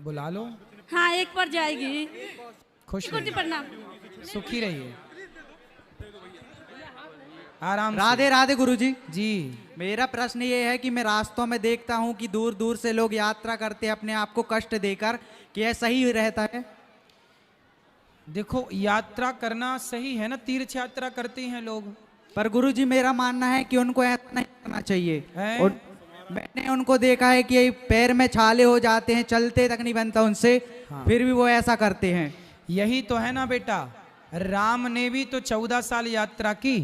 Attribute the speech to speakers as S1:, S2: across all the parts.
S1: बुला लो।
S2: हाँ, एक पर जाएगी।
S1: खुश
S2: गुरुजी
S1: रहिए,
S2: प्रणाम।
S1: सुखी रहिए, आराम से।
S3: राधे राधे गुरुजी।
S1: जी।
S3: मेरा प्रश्न ये है कि मैं रास्तों में देखता हूँ कि दूर दूर से लोग यात्रा करते हैं अपने आप को कष्ट देकर, कि यह सही रहता है?
S1: देखो, यात्रा करना सही है ना, तीर्थ यात्रा करते हैं लोग।
S3: पर गुरुजी मेरा मानना है कि उनको ऐसा नहीं करना चाहिए।
S1: हैं?
S3: और मैंने उनको देखा है कि पैर में छाले हो जाते हैं, चलते तक नहीं बनता उनसे।
S1: हाँ।
S3: फिर भी वो ऐसा करते हैं।
S1: यही तो है ना बेटा, राम ने भी तो 14 साल यात्रा की।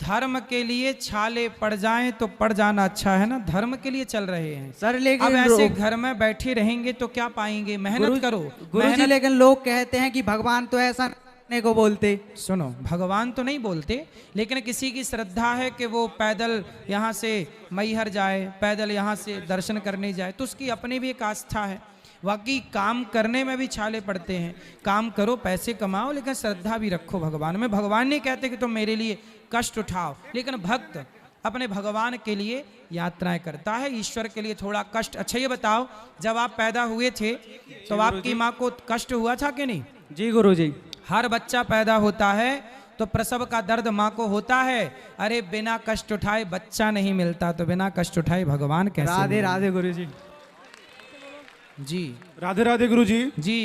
S1: धर्म के लिए छाले पड़ जाएं तो पड़ जाना अच्छा है ना, धर्म के लिए चल रहे हैं
S3: सर
S1: अब
S3: लेकिन
S1: ऐसे घर में बैठे रहेंगे तो क्या पाएंगे? मेहनत करो।
S3: गुरुजी
S1: मेहनत।
S3: लेकिन लोग कहते हैं कि भगवान तो ऐसा करने को बोलते।
S1: सुनो, भगवान तो नहीं बोलते, लेकिन किसी की श्रद्धा है कि वो पैदल यहाँ से मैहर जाए, पैदल यहाँ से दर्शन करने जाए, तो उसकी अपनी भी एक आस्था है। बाकी काम करने में भी छाले पड़ते हैं। काम करो, पैसे कमाओ, लेकिन श्रद्धा भी रखो भगवान में। भगवान नहीं कहते कि तुम मेरे लिए कष्ट उठाओ, लेकिन भक्त अपने भगवान के लिए यात्राएं करता है, ईश्वर के लिए थोड़ा कष्ट। अच्छा ये बताओ, जब आप पैदा हुए थे तो आपकी माँ को कष्ट हुआ था कि नहीं?
S3: जी गुरुजी।
S1: हर बच्चा पैदा होता है तो प्रसव का दर्द माँ को होता है। अरे बिना कष्ट उठाए बच्चा नहीं मिलता, तो बिना कष्ट उठाए भगवान कैसे
S3: राधे
S1: मिलेंगे?
S3: राधे गुरुजी।
S1: जी।
S4: राधे राधे गुरुजी।
S1: जी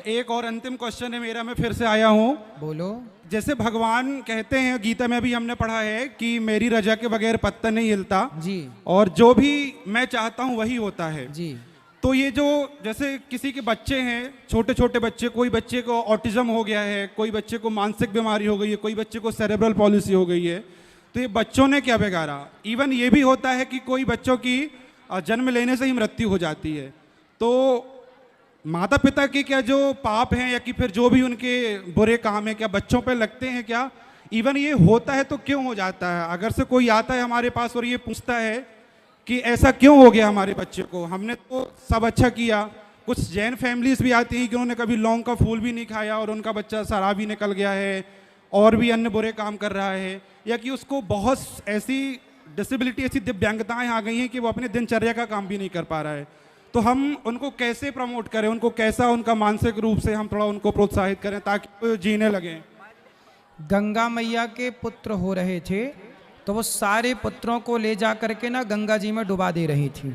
S4: एक और अंतिम क्वेश्चन है मेरा, मैं फिर से आया हूँ।
S1: बोलो।
S4: जैसे भगवान कहते हैं, गीता में भी हमने पढ़ा है कि मेरी रजा के बगैर पत्ता नहीं हिलता,
S1: जी
S4: और जो भी मैं चाहता हूँ वही होता है।
S1: जी।
S4: तो ये जो जैसे किसी के बच्चे हैं, छोटे छोटे बच्चे, कोई बच्चे को ऑटिज्म हो गया है, कोई बच्चे को मानसिक बीमारी हो गई है, कोई बच्चे को सेरेब्रल पॉलिसी हो गई है, तो ये बच्चों ने क्या बिगाड़ा? इवन ये भी होता है कि कोई बच्चों की जन्म लेने से ही मृत्यु हो जाती है। तो माता पिता के क्या जो पाप हैं या कि फिर जो भी उनके बुरे काम हैं, क्या बच्चों पे लगते हैं क्या? इवन ये होता है तो क्यों हो जाता है? अगर से कोई आता है हमारे पास और ये पूछता है कि ऐसा क्यों हो गया हमारे बच्चे को, हमने तो सब अच्छा किया। कुछ जैन फैमिलीज भी आती हैं कि उन्होंने कभी लौंग का फूल भी नहीं खाया और उनका बच्चा शराबी निकल गया है और भी अन्य बुरे काम कर रहा है, या कि उसको बहुत ऐसी डिसेबिलिटी, ऐसी दिव्यांगताएं आ गई हैं कि वो अपने दिनचर्या का काम भी नहीं कर पा रहा है। तो हम उनको कैसे प्रमोट करें, उनको कैसा उनका मानसिक रूप से हम थोड़ा उनको प्रोत्साहित करें ताकि वो जीने लगें?
S1: गंगा मैया के पुत्र हो रहे थे तो वो सारे पुत्रों को ले जा करके ना गंगा जी में डुबा दे रही थी।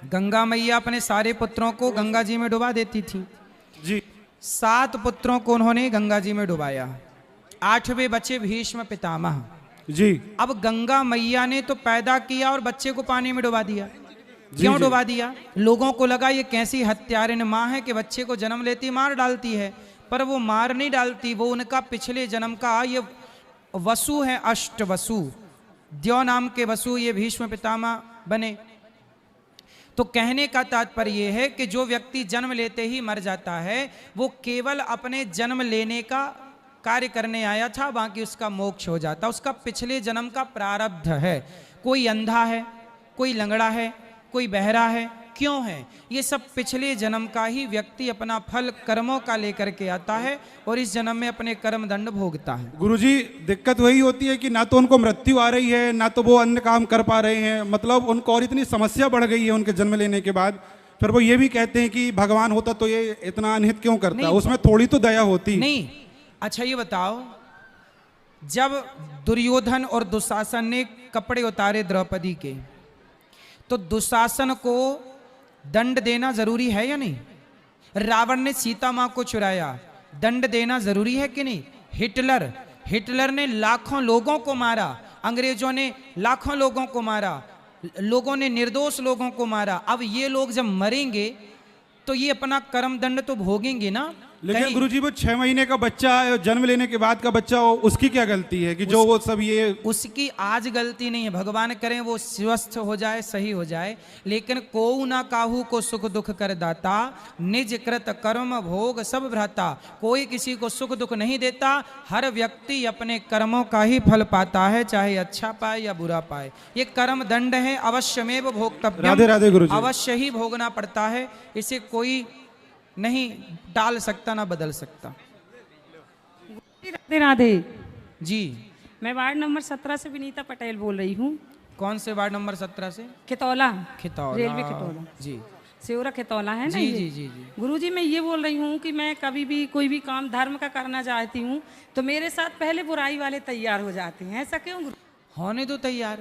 S1: गंगा मैया अपने सारे पुत्रों को गंगा जी में डुबा देती थी।
S4: जी।
S1: 7 पुत्रों को उन्होंने गंगा जी में डुबाया, 8वें बचे भीष्म पितामह।
S4: जी।
S1: अब गंगा मैया ने तो पैदा किया और बच्चे को पानी में डुबा दिया। क्यों डुबा दिया? लोगों को लगा ये कैसी हत्यारिन माँ है कि बच्चे को जन्म लेती मार डालती है, पर वो मार नहीं डालती, वो उनका पिछले जन्म का ये वसु है, अष्ट वसु, द्यो नाम के वसु ये भीष्म पितामह बने। तो कहने का तात्पर्य ये है कि जो व्यक्ति जन्म लेते ही मर जाता है वो केवल अपने जन्म लेने का कार्य करने आया था, बाकी उसका मोक्ष हो जाता, उसका पिछले जन्म का प्रारब्ध है। कोई अंधा है, कोई लंगड़ा है, कोई बहरा है, क्यों है? ये सब पिछले जन्म का ही व्यक्ति अपना फल कर्मों का लेकर के आता है और इस जन्म में अपने कर्म दंड भोगता है।
S4: गुरुजी, दिक्कत वही होती है कि ना तो उनको मृत्यु आ रही है, ना तो वो अन्य काम कर पा रहे हैं, मतलब उनको और इतनी समस्या बढ़ गई है उनके जन्म लेने के बाद। फिर वो ये भी कहते हैं कि भगवान होता तो ये इतना अनहित क्यों करता? उसमें थोड़ी तो दया होती
S1: नहीं। अच्छा ये बताओ, जब दुर्योधन और दुशासन ने कपड़े उतारे द्रौपदी के, तो दुशासन को दंड देना जरूरी है या नहीं? रावण ने सीता मां को चुराया, दंड देना जरूरी है कि नहीं? हिटलर ने लाखों लोगों को मारा, अंग्रेजों ने लाखों लोगों को मारा, लोगों ने निर्दोष लोगों को मारा। अब ये लोग जब मरेंगे तो ये अपना कर्म दंड तो भोगेंगे ना।
S4: लेकिन गुरुजी वो 6 महीने का बच्चा है, जन्म लेने के बाद का बच्चा हो, उसकी क्या गलती है कि जो वो सब ये?
S1: उसकी आज गलती नहीं है, भगवान करें वो स्वस्थ हो जाए, सही हो जाए, लेकिन कोऊ ना काहू को सुख दुख कर दाता, निज कृत कर्म भोग सब भ्राता। कोई किसी को सुख दुख नहीं देता, हर व्यक्ति अपने कर्मों का ही फल पाता है, चाहे अच्छा पाए या बुरा पाए। ये कर्म दंड है, अवश्यमेव भोक्तव्यम।
S4: राधे राधे गुरुजी।
S1: अवश्य ही भोगना पड़ता है, इसे कोई नहीं टाल सकता ना बदल सकता।
S2: राधे राधे
S1: जी।
S2: मैं वार्ड नंबर 17 से विनीता पटेल बोल रही हूँ।
S1: कौन से वार्ड नंबर 17 से?
S2: खितौला,
S1: खितौला।
S2: रेलवे खितौला।
S1: जी।
S2: सेवरा खेतौला है ना
S1: जी
S2: ये?
S1: जी जी जी।
S2: गुरुजी मैं ये बोल रही हूँ कि मैं कभी भी कोई भी काम धर्म का करना चाहती हूँ तो मेरे साथ पहले बुराई वाले तैयार हो जाते हैं, ऐसा क्यों गुरु?
S1: होने दो तैयार,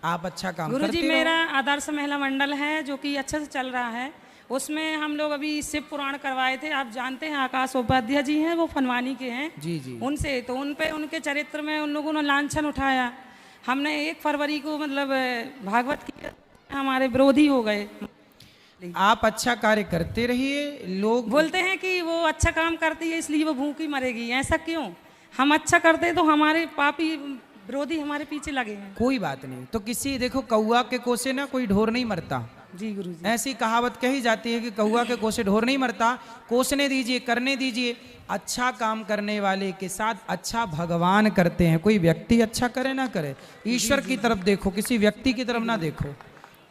S1: आप अच्छा काम
S2: गुरुजी
S1: करते
S2: मेरा
S1: रहो।
S2: आदर्श महिला मंडल है जो कि अच्छे से चल रहा है। उसमें हम लोग अभी शिव पुराण करवाए थे, आप जानते हैं आकाश उपाध्याय जी हैं, वो फनवानी के हैं।
S1: जी जी।
S2: उनसे तो उन पे उनके चरित्र में उन लोगों ने लांछन उठाया। हमने 1 फरवरी को मतलब भागवत की, हमारे विरोधी हो गए।
S1: आप अच्छा कार्य करते रहिए, लोग
S2: बोलते हैं कि वो अच्छा काम करती है इसलिए वो भूखी मरेगी, ऐसा क्यों? हम अच्छा करते तो हमारे पापी विरोधी हमारे पीछे लगे हैं।
S1: कोई बात नहीं। तो किसी देखो कौआ के कोसे ना कोई ढोर नहीं मरता,
S2: जी गुरुजी।
S1: ऐसी कहावत कही जाती है कि कौआ के कोसे ढोर नहीं मरता। कोसने दीजिए, करने दीजिए। अच्छा काम करने वाले के साथ अच्छा भगवान करते हैं। कोई व्यक्ति अच्छा करे ना करे, ईश्वर की तरफ देखो, किसी व्यक्ति की तरफ ना देखो।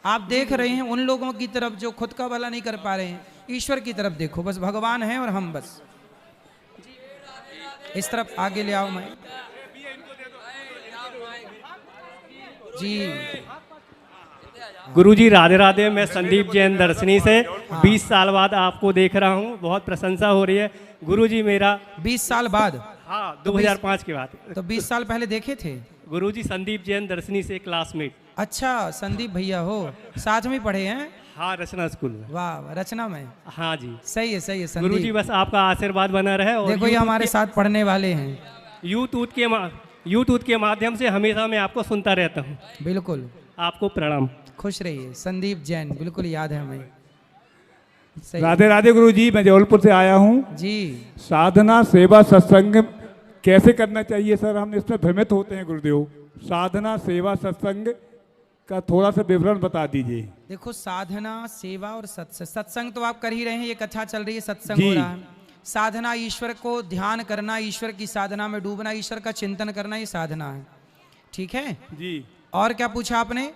S1: आप देख रहे हैं उन लोगों की तरफ जो खुद का भला नहीं कर पा रहे हैं, ईश्वर की तरफ देखो। बस भगवान है और हम बस इस तरफ आगे ले आओ। मैं जी
S5: गुरुजी राधे राधे। मैं संदीप जैन दर्शनी से 20 साल बाद आपको देख रहा हूँ, बहुत प्रशंसा हो रही है गुरुजी। मेरा
S1: 20 साल बाद?
S5: हाँ, 2005 के बाद।
S1: तो 20 साल पहले देखे थे
S5: गुरुजी संदीप जैन दर्शनी से क्लासमेट।
S1: अच्छा, संदीप भैया हो, साथ में पढ़े हैं?
S5: हाँ, रचना स्कूल में।
S1: वाह, रचना में।
S5: हाँ जी,
S1: सही है सही है
S5: गुरुजी
S1: संदीप।
S5: बस आपका आशीर्वाद बना रहे। और
S1: देखो ये हमारे साथ पढ़ने वाले हैं।
S5: यूट्यूब के माध्यम से हमेशा मैं आपको सुनता रहता हूँ।
S1: बिल्कुल,
S5: आपको प्रणाम।
S1: खुश रहिए। संदीप जैन, बिल्कुल याद है हमें। सही।
S6: राधे राधे गुरुजी, मैं जबलपुर से आया हूँ।
S1: जी।
S6: साधना सेवा सत्संग कैसे करना चाहिए सर? हम इसमें भ्रमित होते हैं गुरुदेव। साधना सेवा सत्संग का थोड़ा सा विवरण बता दीजिए।
S1: देखो, साधना सेवा और सत्संग तो आप कर ही रहे हैं, ये कथा चल रही है, सत्संग
S6: जी।
S1: हो रहा है। साधना ईश्वर को ध्यान करना, ईश्वर की साधना में डूबना, ईश्वर का चिंतन करना, ये साधना है। ठीक है
S6: जी।
S1: और क्या पूछा आपने?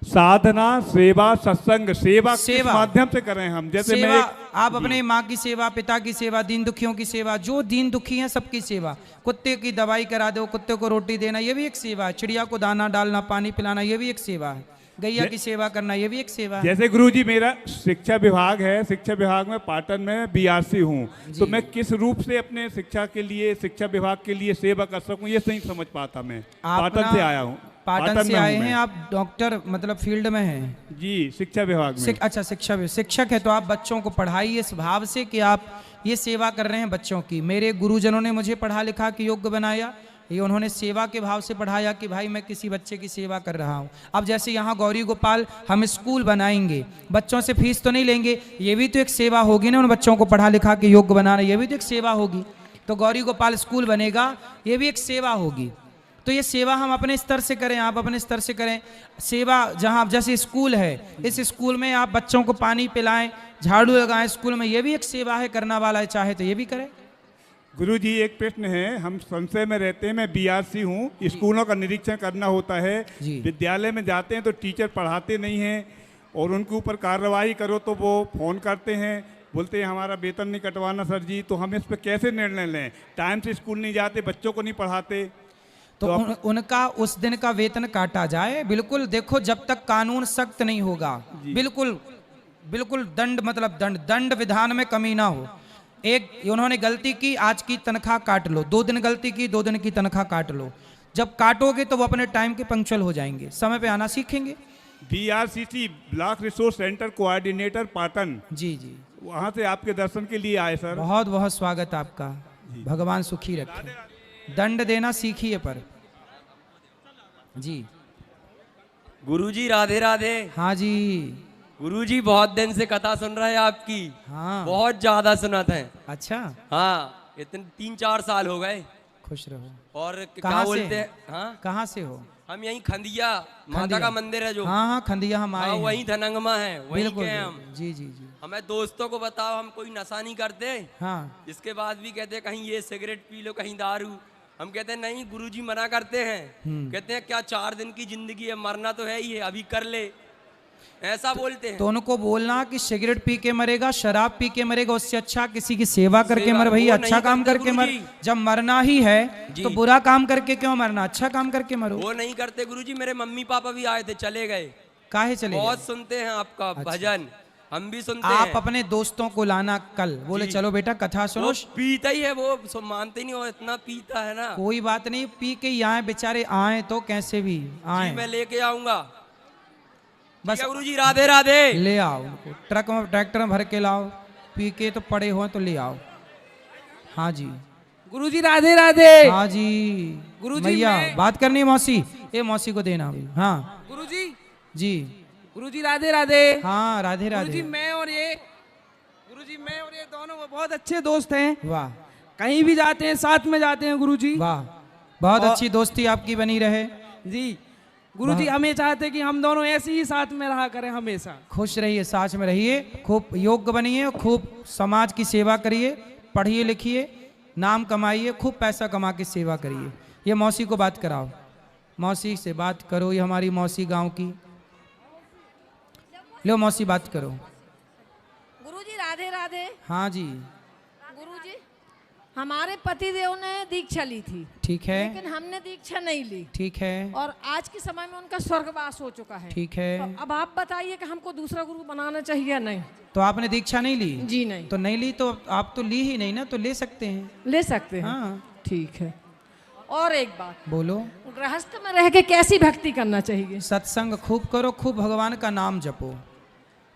S6: साधना सेवा सत्संग। सेवा किस
S1: सेवा।
S6: माध्यम से करें हम? जैसे
S1: सेवा,
S6: मैं
S1: आप अपने माँ की सेवा, पिता की सेवा, दीन दुखियों की सेवा, जो दीन दुखी हैं सबकी सेवा। कुत्ते की दवाई करा दो, कुत्ते को रोटी देना, ये भी एक सेवा है। चिड़िया को दाना डालना, पानी पिलाना, ये भी एक सेवा है। गैया की सेवा करना, ये भी एक सेवा है।
S6: जैसे गुरुजी मेरा शिक्षा विभाग है, शिक्षा विभाग में पाटन में बीआरसी हूँ, तो मैं किस रूप से अपने शिक्षा के लिए, शिक्षा विभाग के लिए सेवा कर सकूँ, ये नहीं समझ पाता। मैं पाटन से आया हूँ।
S1: पाटन से
S6: में
S1: आए
S6: हूँ
S1: हैं
S6: मैं।
S1: आप? डॉक्टर मतलब फील्ड में हैं?
S6: जी, शिक्षा विभाग में।
S1: अच्छा, शिक्षक है तो आप बच्चों को पढ़ाइए इस भाव से कि आप ये सेवा कर रहे हैं बच्चों की। मेरे गुरुजनों ने मुझे पढ़ा लिखा के योग्य बनाया, ये उन्होंने सेवा के भाव से पढ़ाया कि भाई मैं किसी बच्चे की सेवा कर रहा हूँ। अब जैसे यहाँ गौरी गोपाल हम स्कूल बनाएंगे, बच्चों से फीस तो नहीं लेंगे, ये भी तो एक सेवा होगी ना, उन बच्चों को पढ़ा लिखा के योग्य बनाना, ये भी तो एक सेवा होगी। तो गौरी गोपाल स्कूल बनेगा, ये भी एक सेवा होगी। तो ये सेवा हम अपने स्तर से करें, आप अपने स्तर से करें। सेवा जहाँ जैसे स्कूल है, इस स्कूल में आप बच्चों को पानी पिलाएं, झाड़ू लगाएं स्कूल में, ये भी एक सेवा है। करना वाला चाहे तो ये भी करे।
S6: गुरुजी एक प्रश्न है, हम संशय में रहते हैं। मैं बीआरसी हूँ, स्कूलों का निरीक्षण करना होता है।
S1: जी।
S6: विद्यालय में जाते हैं तो टीचर पढ़ाते नहीं हैं और उनके ऊपर कार्रवाई करो तो वो फोन करते हैं, बोलते हैं हमारा वेतन नहीं कटवाना सर जी। तो हम इस पर कैसे निर्णय लें? टाइम से स्कूल नहीं जाते, बच्चों को नहीं पढ़ाते।
S1: तो उनका उस दिन का वेतन काटा जाए। बिल्कुल, देखो जब तक कानून सख्त नहीं होगा, बिल्कुल दंड, मतलब दंड विधान में कमी ना हो। एक उन्होंने गलती की, आज की तनख्वाह काट लो। 2 दिन गलती की, 2 दिन की तनख्वाह काट लो। जब काटोगे तो वो अपने टाइम के पंक्चुअल हो जाएंगे, समय पे आना सीखेंगे।
S6: BRCC block resource centre coordinator Patan,
S1: जी जी,
S6: वहाँ से आपके दर्शन के लिए आए सर।
S1: बहुत बहुत स्वागत आपका, भगवान सुखी रखे। दंड देना सीखिए पर। जी
S7: गुरुजी राधे राधे।
S1: हाँ जी।
S7: गुरुजी बहुत दिन से कथा सुन रहे हैं आपकी।
S1: हाँ,
S7: बहुत ज्यादा सुनते हैं।
S1: अच्छा,
S7: हाँ, इतने 3-4 साल हो गए।
S1: खुश रहो।
S7: और क्या
S1: कहाँ
S7: बोलते
S1: से?
S7: हैं? हाँ,
S1: कहाँ से हो?
S7: हम यहीं खंदिया माता
S1: खंदिया
S7: का मंदिर है जो।
S1: हाँ हाँ, खंदिया हम आए
S7: हाँ,
S1: हैं।
S7: वहीं धनंगमा है, वहीं
S1: बिल्कुल
S7: के हैं हम।
S1: जी जी जी।
S7: हमें दोस्तों को बताओ, हम कोई नशा नहीं करते।
S1: हाँ,
S7: इसके बाद भी कहते हैं कहीं ये सिगरेट पी लो, कहीं दारू। हम कहते हैं नहीं, गुरुजी मना करते हैं। कहते हैं क्या 4 दिन की जिंदगी है, मरना तो है ही है, अभी कर ले, ऐसा बोलते हैं।
S1: तो उनको बोलना कि सिगरेट पी के मरेगा, शराब पी के मरेगा, उससे अच्छा किसी की सेवा करके
S7: सेवा,
S1: मर। भाई
S7: वो
S1: अच्छा
S7: नहीं
S1: काम
S7: करते
S1: करके मर।
S7: गुरुजी।
S1: जब मरना ही है
S7: जी।
S1: तो बुरा काम करके क्यों मरना? अच्छा काम करके मरो।
S7: वो नहीं करते गुरुजी। मेरे मम्मी पापा भी आए थे, चले गए।
S1: काहे चले गए?
S7: बहुत सुनते हैं आपका भजन। हम भी सुनते
S1: आप
S7: हैं।
S1: अपने दोस्तों को लाना कल, बोले चलो बेटा कथा सुनो।
S7: वो पीता ही है, वो मानते नहीं, वो इतना पीता है ना।
S1: कोई बात नहीं, पी के ही आए बेचारे, आए तो कैसे भी
S7: जी,
S1: आए,
S7: मैं लेके आऊंगा।
S1: बस
S7: गुरु जी राधे राधे।
S1: ले आओ उनको, ट्रक में ट्रैक्टर में भर के लाओ, पी के तो पड़े हो तो ले आओ। हाँ जी
S8: गुरुजी राधे राधे।
S1: हाँ जी
S8: गुरुजी,
S1: भैया
S8: मैं-
S1: बात करनी है मौसी, ये मौसी को देना अभी। हाँ
S8: गुरुजी
S1: जी
S8: गुरुजी राधे राधे।
S1: हाँ राधे
S8: गुरुजी
S1: राधे।
S8: मैं और ये दोनों बहुत अच्छे दोस्त हैं,
S1: वाह
S8: कहीं भी जाते हैं साथ में जाते हैं गुरुजी।
S1: वाह, बहुत
S8: और-
S1: अच्छी दोस्ती आपकी बनी रहे।
S8: जी गुरुजी हमें चाहते हैं कि हम दोनों ऐसे ही साथ में रहा करें हमेशा।
S1: खुश रहिए, साथ में रहिए, खूब योग्य बनिए, खूब समाज की सेवा करिए, पढ़िए लिखिए, नाम कमाइए, खूब पैसा कमा के सेवा करिए। ये मौसी को बात कराओ, मौसी से बात करो, ये हमारी मौसी गांव की। लो मौसी बात करो।
S9: गुरुजी राधे राधे।
S1: हाँ जी
S9: गुरुजी हमारे पतिदेव ने दीक्षा ली थी,
S1: ठीक है,
S9: लेकिन हमने दीक्षा नहीं ली,
S1: ठीक है,
S9: और आज के समय में उनका स्वर्गवास हो चुका है।
S1: ठीक है।
S9: तो अब आप बताइए कि हमको दूसरा गुरु बनाना चाहिए या नहीं?
S1: तो आपने दीक्षा नहीं ली?
S9: जी नहीं।
S1: तो नहीं ली तो आप तो ली ही नहीं ना, तो ले सकते हैं।
S9: ले सकते हैं।
S1: हाँ
S9: ठीक है। और एक बात,
S1: बोलो।
S9: गृहस्थ में रह के कैसी भक्ति करना चाहिए?
S1: सत्संग खूब करो, खूब भगवान का नाम जपो,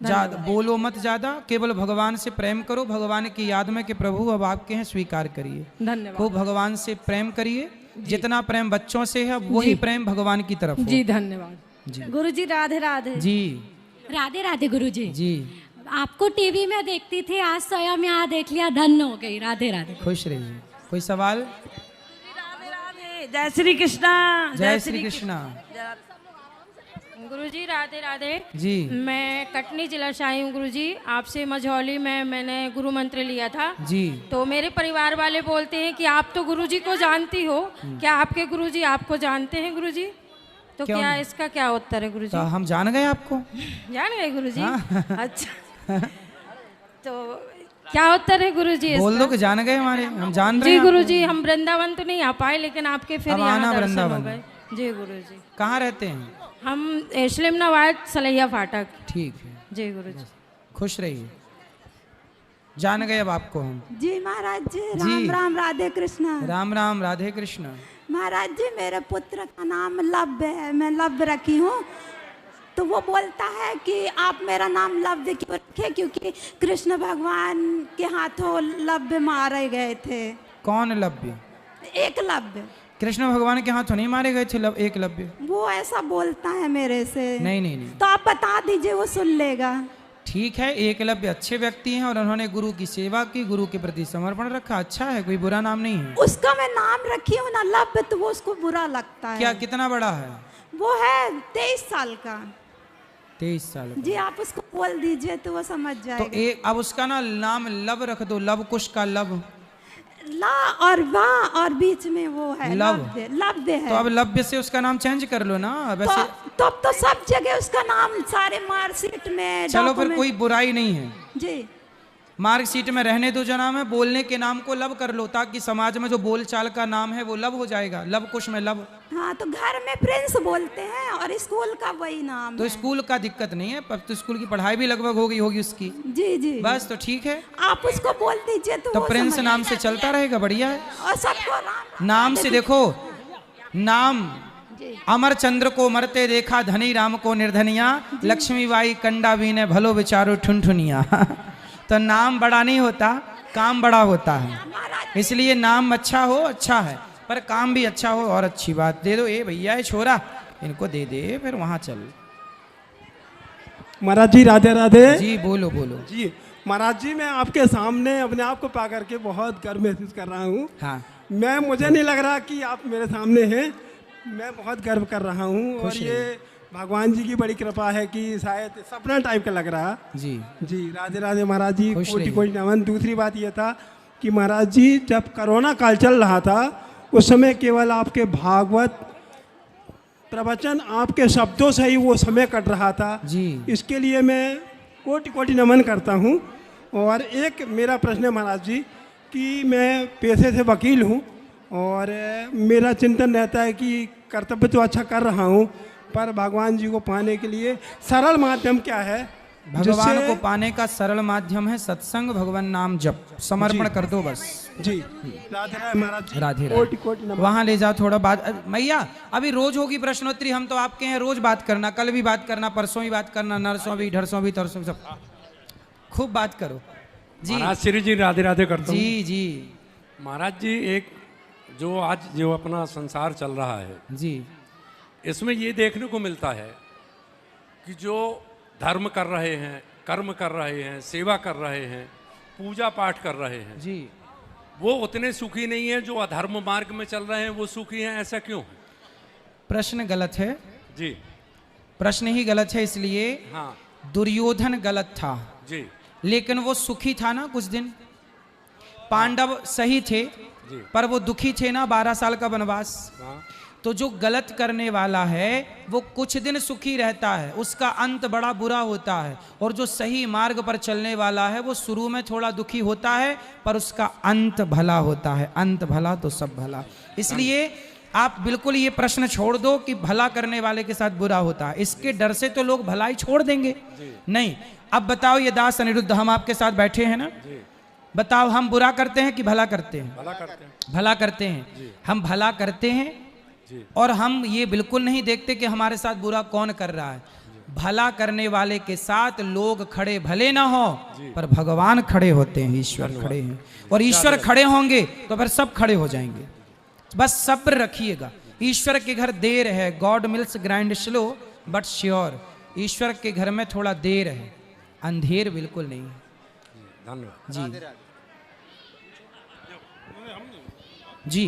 S1: ज्यादा बोलो मत, ज्यादा केवल भगवान से प्रेम करो, भगवान की याद में कि प्रभु अब आपके हैं, स्वीकार करिए।
S9: धन्यवाद।
S1: खूब भगवान से प्रेम करिए, जितना प्रेम बच्चों से है वही प्रेम भगवान की तरफ हो।
S9: जी धन्यवाद।
S1: जी
S10: गुरुजी राधे राधे।
S1: जी
S10: राधे राधे गुरुजी।
S1: जी
S10: आपको टीवी में देखती थी, आज स्वयं यहाँ देख लिया, धन्य हो गई। राधे राधे।
S1: खुश रहिए। कोई सवाल?
S2: राधे राधे। जय श्री कृष्णा।
S1: जय श्री कृष्णा।
S11: गुरुजी राधे राधे।
S1: जी
S11: मैं कटनी जिला से आई हूँ गुरुजी। आपसे मझौली में मैंने गुरु मंत्र लिया था।
S1: जी
S11: तो मेरे परिवार वाले बोलते हैं कि आप तो गुरुजी को जानती हो, क्या आपके गुरुजी आपको जानते हैं गुरुजी? तो
S1: क्यों
S11: क्या
S1: नहीं?
S11: इसका क्या उत्तर है गुरुजी?
S1: तो हम जान गए आपको।
S11: जान गए गुरुजी?
S1: हाँ।
S11: अच्छा तो क्या उत्तर है गुरुजी
S1: बोल दो
S11: इसका?
S1: कि जान गए हमारे, हम जान रहे
S11: जी
S1: हैं
S11: गुरुजी, हम वृंदावन तो नहीं आ पाए, लेकिन आपके फिर
S1: अब
S11: यहाँ
S1: आना
S11: दर्शन हो
S1: वृंदावन।
S11: गए। जी गुरुजी।
S1: आपको। कहाँ रहते हैं?
S11: हम इस्लिम नवाज सलैया फाटक।
S1: ठीक है,
S11: जी गुरुजी।
S1: खुश रहिए। जान गए अब आपको हम।
S12: जी महाराज जी,
S1: जी।
S12: राम राम राधे कृष्ण।
S1: राम राम राधे कृष्ण।
S12: महाराज जी मेरे पुत्र का नाम लव्य है, मैं लव्य रखी हूँ। तो वो बोलता है कि आप मेरा नाम लव्य क्यों रखे, क्योंकि कृष्ण भगवान के हाथों लव्य मारे गए थे।
S1: कौन लव्य?
S12: एकलव्य।
S1: कृष्ण भगवान के हाथों नहीं मारे गए थे एकलव्य?
S12: वो ऐसा बोलता है मेरे से।
S1: नहीं नहीं नहीं।
S12: तो आप बता दीजिए, वो सुन लेगा।
S1: ठीक है, एकलव्य अच्छे व्यक्ति हैं और उन्होंने गुरु की सेवा की, गुरु के प्रति समर्पण रखा, अच्छा है, कोई बुरा नाम नहीं है।
S12: उसका मैं नाम रखी हूँ ना लव्य, तो वो उसको बुरा लगता है।
S1: क्या कितना बड़ा है?
S12: वो है 23 साल का।
S1: 23 साल का।
S12: जी आप उसको बोल दीजिए तो वो समझ
S1: तो
S12: जाएगा।
S1: अब उसका ना नाम लव रख दो, लव कुश का लव।
S12: ला और वाह और बीच में वो है
S1: लव।
S12: लव्य। लव्य है।
S1: तो अब लव्य से उसका नाम चेंज कर लो ना वैसे।
S12: तो सब जगह उसका नाम सारे मार्कशीट में।
S1: चलो फिर
S12: document-
S1: कोई बुराई नहीं है,
S12: जी
S1: मार्कशीट में रहने दो जो नाम है, बोलने के नाम को लव कर लो, ताकि समाज में जो बोलचाल का नाम है वो लव हो जाएगा, लव कुश में लव।
S12: हाँ, तो घर में प्रिंस बोलते हैं और स्कूल का वही नाम
S1: तो
S12: है।
S1: स्कूल का दिक्कत नहीं है, अब तो स्कूल की पढ़ाई भी लगभग हो गई होगी उसकी।
S12: जी जी
S1: बस तो ठीक है,
S12: आप उसको बोल दीजिए तो वो
S1: प्रिंस
S12: समझ
S1: नाम से चलता रहेगा, बढ़िया है।
S12: और सबको राम
S1: नाम से देखो, नाम अमर चंद्र को मरते देखा, धनी राम को निर्धनिया, लक्ष्मीबाई कंडा भी ने भलो विचारो ठुनठुनिया। तो नाम बड़ा नहीं होता, काम बड़ा होता है, इसलिए नाम अच्छा हो, अच्छा है, पर काम भी अच्छा हो और अच्छी बात। दे दो, ये भैया ये छोरा, इनको दे दे, फिर वहां चल।
S13: महाराज जी राधे राधे।
S1: जी बोलो बोलो।
S13: जी महाराज जी, मैं आपके सामने अपने आप को पा करके बहुत गर्व महसूस कर रहा हूँ।
S1: हाँ
S13: मुझे नहीं लग रहा कि आप मेरे सामने हैं, मैं बहुत गर्व कर रहा हूँ। और
S1: खुश
S13: ये भगवान जी की बड़ी कृपा है कि शायद सपना टाइप का लग रहा।
S1: जी
S13: जी राधे राधे महाराज जी,
S1: खुश
S13: कोटि
S1: रहिए।
S13: कोटि नमन। दूसरी बात ये था कि महाराज जी जब कोरोना काल चल रहा था उस समय केवल आपके भागवत प्रवचन, आपके शब्दों से ही वो समय कट रहा था।
S1: जी
S13: इसके लिए मैं कोटि कोटि नमन करता हूँ। और एक मेरा प्रश्न है महाराज जी कि मैं पेशे से वकील हूँ और मेरा चिंतन रहता है कि कर्तव्य तो अच्छा कर रहा हूँ, पर भगवान जी को पाने के लिए सरल माध्यम क्या है
S1: भगवान को पाने का सरल माध्यम है सत्संग, भगवान नाम जप, समर्पण कर दो बस।
S13: जी राधे राधे महाराज जी।
S1: राधे
S13: कोटि कोटि नमः।
S1: वहां ले जाओ थोड़ा बात। मैया अभी रोज होगी प्रश्नोत्तरी, हम तो आपके हैं, रोज बात करना, कल भी बात करना, परसों भी बात करना, नरसों भी, ढरसों भी, तरसों भी, सब खूब बात करो जी।
S14: महाराज श्री जी राधे राधे करता हूँ।
S1: जी जी
S14: महाराज जी, एक जो आज जो अपना संसार चल रहा है
S1: जी,
S14: इसमें ये देखने को मिलता है कि जो धर्म कर रहे हैं, कर्म कर रहे हैं, सेवा कर रहे हैं, पूजा पाठ कर रहे हैं
S1: जी,
S14: वो उतने सुखी नहीं है जो अधर्म मार्ग में चल रहे हैं वो सुखी हैं। ऐसा क्यों?
S1: प्रश्न गलत है
S14: जी।
S1: प्रश्न ही गलत है, इसलिए
S14: हाँ
S1: दुर्योधन गलत था
S14: जी,
S1: लेकिन वो सुखी था ना कुछ दिन। पांडव सही थे पर वो दुखी थे ना, 12 साल का वनवास।
S14: हाँ।
S1: तो जो गलत करने वाला है वो कुछ दिन सुखी रहता है, उसका अंत बड़ा बुरा होता है, और जो सही मार्ग पर चलने वाला है वो शुरू में थोड़ा दुखी होता है पर उसका अंत भला होता है। अंत भला तो सब भला। इसलिए आप बिल्कुल ये प्रश्न छोड़ दो कि भला करने वाले के साथ बुरा होता है, इसके डर से तो लोग भलाई छोड़ देंगे। नहीं, अब बताओ ये दास अनिरुद्ध, हम आपके साथ बैठे हैं ना, बताओ हम बुरा करते हैं कि भला करते हैं?
S14: भला करते हैं।
S1: भला करते हैं। हम भला करते हैं और हम ये बिल्कुल नहीं देखते कि हमारे साथ बुरा कौन कर रहा है। भला करने वाले के साथ लोग खड़े भले ना हो पर भगवान खड़े होते हैं, ईश्वर खड़े हैं, और ईश्वर खड़े होंगे तो फिर सब खड़े हो जाएंगे। बस सब्र रखिएगा। ईश्वर के घर देर है, god mills grind slow but sure. ईश्वर के घर में थोड़ा देर है, अंधेर बिल्कुल नहीं है।
S14: धन्यवाद
S1: जी जी,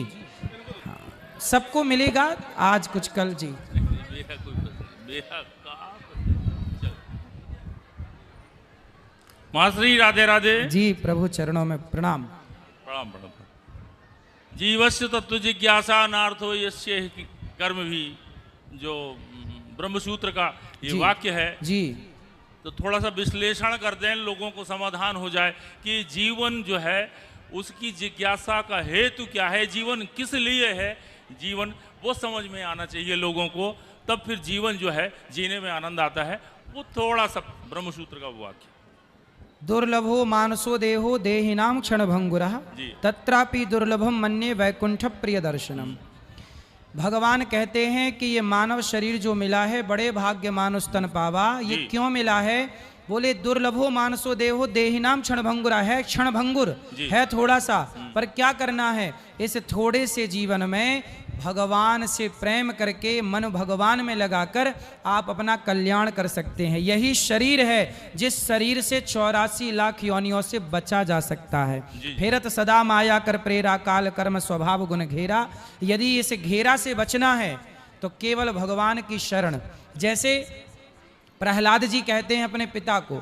S1: हाँ, सबको मिलेगा आज कुछ कल जी।
S15: महाश्री राधे राधे
S1: जी, प्रभु चरणों में प्रणाम।
S15: प्रणाम प्रणाम। जीवस्य तत्व जिज्ञासा नार्थो यस्य कर्म भी, जो ब्रह्मसूत्र का ये वाक्य है
S1: जी,
S15: तो थोड़ा सा विश्लेषण कर दें, लोगों को समाधान हो जाए कि जीवन जो है उसकी जिज्ञासा का हेतु क्या है, जीवन किस लिए है, जीवन वो समझ में आना चाहिए लोगों को, तब फिर जीवन जो है जीने में आनंद आता है। वो थोड़ा सा ब्रह्मसूत्र का वाक्य।
S1: दुर्लभो मानसो देहो देहिनाम क्षण भंगुरः तत्रापि दुर्लभम मन्ये वैकुंठ प्रिय दर्शनम। भगवान कहते हैं कि ये मानव शरीर जो मिला है बड़े भाग्य मानुष तन पावा। ये क्यों मिला है? बोले दुर्लभो मानसो देहो देहिनाम क्षण भंगुरा है, क्षण भंगुर है थोड़ा सा, पर क्या करना है? इस थोड़े से जीवन में भगवान से प्रेम करके मन भगवान में लगाकर आप अपना कल्याण कर सकते हैं। यही शरीर है जिस शरीर से 84 लाख योनियों से बचा जा सकता है। फेरत सदा माया कर प्रेरा काल कर्म स्वभाव गुण घेरा। यदि इस घेरा से बचना है तो केवल भगवान की शरण। जैसे प्रहलाद जी कहते हैं अपने पिता को,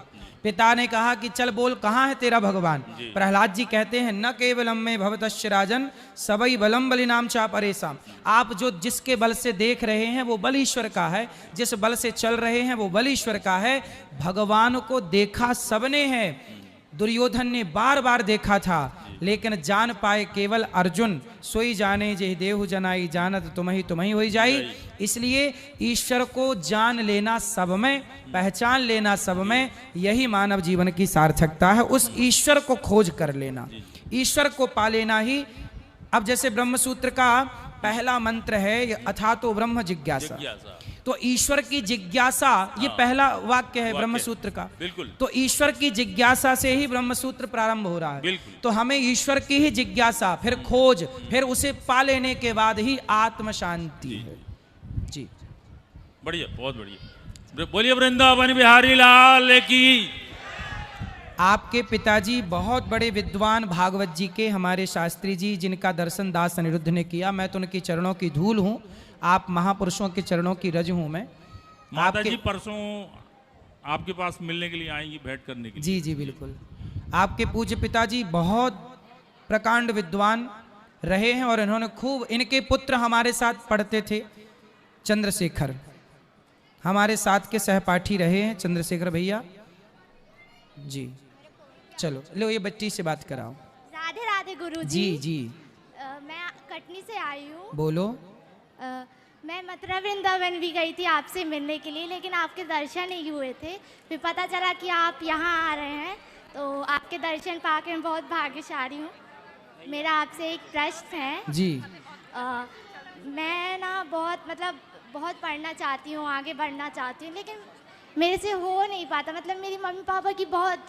S1: पिता ने कहा कि चल बोल कहाँ है तेरा भगवान? प्रहलाद जी कहते हैं न केवलम में भवतश्च राजन सबई बलम बलिनाम चा परेशान। आप जो जिसके बल से देख रहे हैं वो बल ईश्वर का है, जिस बल से चल रहे हैं वो बल ईश्वर का है। भगवान को देखा सबने है, दुर्योधन ने बार बार देखा था लेकिन जान पाए केवल अर्जुन। सोई जाने जे देहु जनाई जानत तुम्ही होई जाई। इसलिए ईश्वर को जान लेना सब में, पहचान लेना सब में, यही मानव जीवन की सार्थकता है। उस ईश्वर को खोज कर लेना, ईश्वर को पा लेना ही। अब जैसे ब्रह्मसूत्र का पहला मंत्र है अथातो ब्रह्म जिज्ञासा, तो ईश्वर की जिज्ञासा ये पहला वाक्य है ब्रह्मसूत्र का। तो ईश्वर की जिज्ञासा से ही ब्रह्मसूत्र प्रारंभ हो रहा है। तो हमें ईश्वर की ही जिज्ञासा, फिर खोज, फिर उसे पा लेने के बाद ही आत्म शांति है। जी
S15: बढ़िया, बहुत बढ़िया। बोलिए वृंदावन बिहारी लाल की।
S1: आपके पिताजी बहुत बड़े विद्वान भागवत जी के, हमारे शास्त्री जी, जिनका दर्शन दास अनिरुद्ध ने किया। मैं तो उनके चरणों की धूल हूँ, आप महापुरुषों के चरणों की रज हूँ मैं।
S15: माता जी परसों आपके पास मिलने के लिए आएंगी, भेंट करने के लिए।
S1: जी जी बिल्कुल। आपके पूज्य पिताजी बहुत प्रकांड विद्वान रहे हैं और इन्होंने खूब, इनके पुत्र हमारे साथ पढ़ते थे, चंद्रशेखर हमारे साथ के सहपाठी रहे हैं, चंद्रशेखर भैया जी। चलो लो ये बच्ची से बात कराओ।
S16: राधे राधे गुरुजी।
S1: जी जी
S16: मैं कटनी से आई हूँ।
S1: बोलो।
S16: मैं मथुरा वृंदावन भी गई थी आपसे मिलने के लिए, लेकिन आपके दर्शन नहीं हुए थे। फिर पता चला कि आप यहाँ आ रहे हैं, तो आपके दर्शन पाकर मैं बहुत भाग्यशाली हूँ। मेरा आपसे एक प्रश्न है
S1: जी।
S16: मैं ना बहुत पढ़ना चाहती हूँ, आगे बढ़ना चाहती हूँ, लेकिन मेरे से हो नहीं पाता। मतलब मेरी मम्मी पापा की बहुत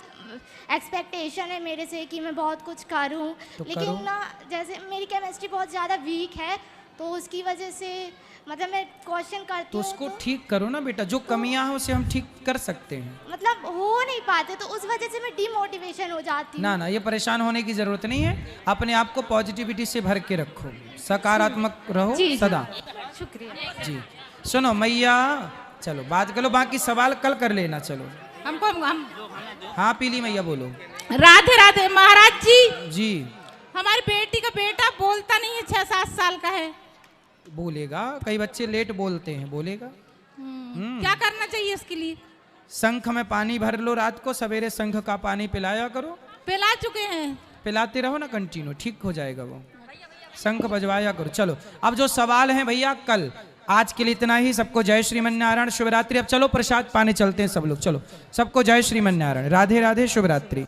S16: एक्सपेक्टेशन है मेरे से कि मैं बहुत कुछ करूँ, लेकिन ना जैसे मेरी केमिस्ट्री बहुत ज़्यादा वीक है, तो उसकी वजह से मतलब मैं क्वेश्चन करती
S1: तो
S16: हूँ।
S1: उसको ठीक करो ना बेटा, जो कमियां हैं उसे हम ठीक कर सकते हैं।
S16: मतलब हो नहीं पाते, तो उस वजह से मैं डिमोटिवेशन हो जाती हूँ।
S1: ना ना, ये परेशान होने की जरूरत नहीं है। अपने आप को पॉजिटिविटी से भर के रखो, सकारात्मक रहो
S16: जी,
S1: सदा।
S16: शुक्रिया
S1: जी। सुनो मैया, चलो बात करो, बाकी सवाल कल कर लेना। चलो
S17: हमको हम
S1: हाँ पीली मैया बोलो।
S17: राधे राधे महाराज जी।
S1: जी।
S17: हमारी बेटी का बेटा बोलता नहीं है, 6-7 साल का है।
S1: बोलेगा, कई बच्चे लेट बोलते हैं, बोलेगा।
S17: क्या करना चाहिए इसके लिए?
S1: शंख में पानी भर लो, रात को सवेरे शंख का पानी पिलाया करो।
S17: पिला चुके हैं।
S1: पिलाते रहो ना कंटिन्यू, ठीक हो जाएगा वो। शंख बजवाया करो। चलो अब जो सवाल है भैया कल, आज के लिए इतना ही। सबको जय श्रीमन नारायण, शुभ रात्रि। अब चलो प्रसाद पाने चलते हैं सब लोग। चलो सबको जय श्रीमन नारायण, राधे राधे, शुभ रात्रि।